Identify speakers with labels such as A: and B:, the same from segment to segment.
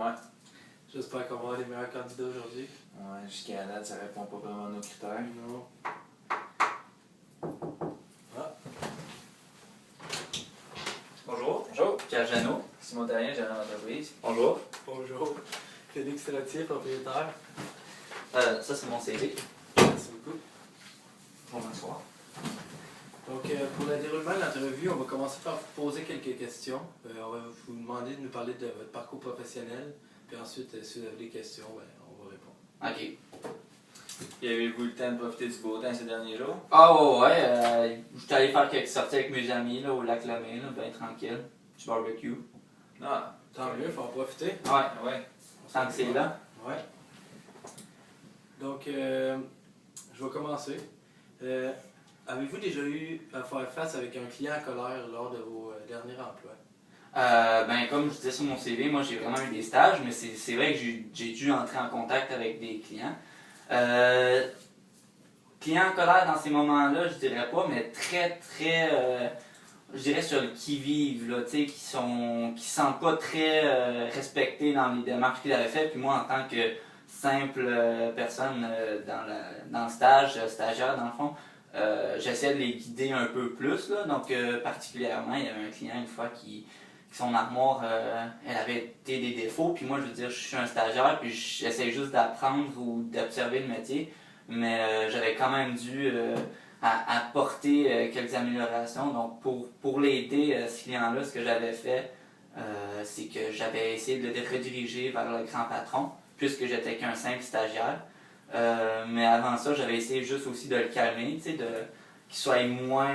A: Ouais.
B: J'espère qu'on va avoir les meilleurs candidats aujourd'hui.
A: Ouais, jusqu'à la date, ça répond pas vraiment à nos critères.
B: Non. Ah.
C: Bonjour. Bonjour. Pierre Jeannot, Simon Terrien, gérant d'entreprise. Bonjour.
B: Bonjour. Félix Trottier, propriétaire.
C: Ça, c'est mon CV.
B: Merci beaucoup.
C: Bonsoir.
B: Donc, pour le déroulement de l'entrevue, on va commencer par vous poser quelques questions. On va vous demander de nous parler de votre parcours professionnel. Puis ensuite, si vous avez des questions, on va répondre.
C: OK.
A: Et avez-vous eu le temps de profiter du beau temps ces derniers jours?
C: Ah ouais, j'étais allé faire quelques sorties avec mes amis là, au lac Lemay, là, bien tranquille. Du barbecue.
A: Ah,
B: Tant mieux, il faut en profiter.
C: Ouais,
A: ouais.
C: tant que c'est là.
B: Ouais. Donc, je vais commencer. Avez-vous déjà eu à faire face avec un client en colère lors de vos derniers emplois?
C: Comme je disais sur mon CV, moi j'ai vraiment eu des stages, mais c'est vrai que j'ai dû entrer en contact avec des clients. Clients en colère dans ces moments-là, je dirais pas, mais très, je dirais sur le qui-vive, là, tu sais, qui se sentent pas très respectés dans les démarches qu'ils avaient faites. Puis moi, en tant que simple personne dans le stage, stagiaire dans le fond, j'essayais de les guider un peu plus, là. Donc, particulièrement, il y avait un client une fois qui son armoire, elle avait été des défauts. Puis moi, je veux dire, je suis un stagiaire, puis j'essaie juste d'apprendre ou d'observer le métier. Mais j'avais quand même dû apporter quelques améliorations. Donc, pour l'aider, ce client-là, ce que j'avais fait, c'est que j'avais essayé de le rediriger vers le grand patron, puisque j'étais qu'un simple stagiaire. Mais avant ça, j'avais essayé juste aussi de le calmer, tu sais, qu'il soit moins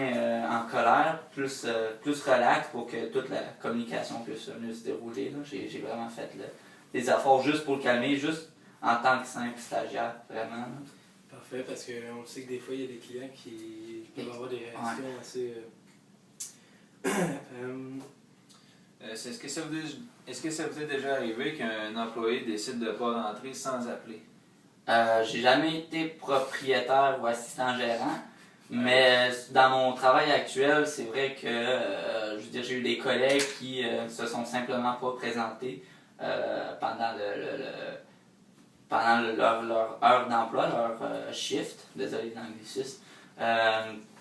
C: en colère, plus relax pour que toute la communication puisse mieux se dérouler. J'ai vraiment fait des efforts juste pour le calmer, juste en tant que simple stagiaire, vraiment. Là.
B: Parfait, parce qu'on sait que des fois, il y a des clients qui peuvent avoir des réactions assez...
A: Est-ce que ça vous est déjà arrivé qu'un employé décide de ne pas rentrer sans appeler?
C: J'ai jamais été propriétaire ou assistant gérant, mais dans mon travail actuel, c'est vrai que je veux dire, j'ai eu des collègues qui se sont simplement pas présentés pendant leur heure d'emploi, leur shift, désolé de l'anglicisme.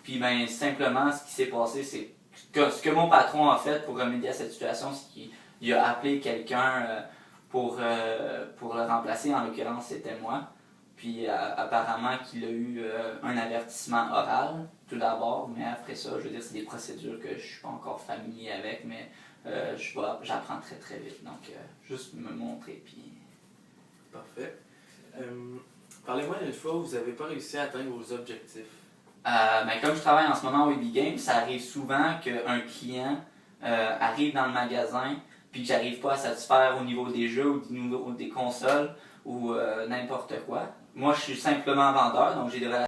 C: Puis ben simplement ce qui s'est passé, c'est que ce que mon patron a fait pour remédier à cette situation, c'est qu'il a appelé quelqu'un pour le remplacer, en l'occurrence c'était moi. Puis apparemment qu'il a eu un avertissement oral tout d'abord, mais après ça, je veux dire, c'est des procédures que je suis pas encore familier avec, mais j'apprends très très vite. Donc juste me montrer puis.
B: Parfait. Parlez-moi d'une fois où vous n'avez pas réussi à atteindre vos objectifs.
C: Comme je travaille en ce moment au EB Games, ça arrive souvent qu'un client arrive dans le magasin puis que j'arrive pas à satisfaire au niveau des jeux ou au niveau des consoles ou n'importe quoi. Moi, je suis simplement vendeur, donc j'ai des relations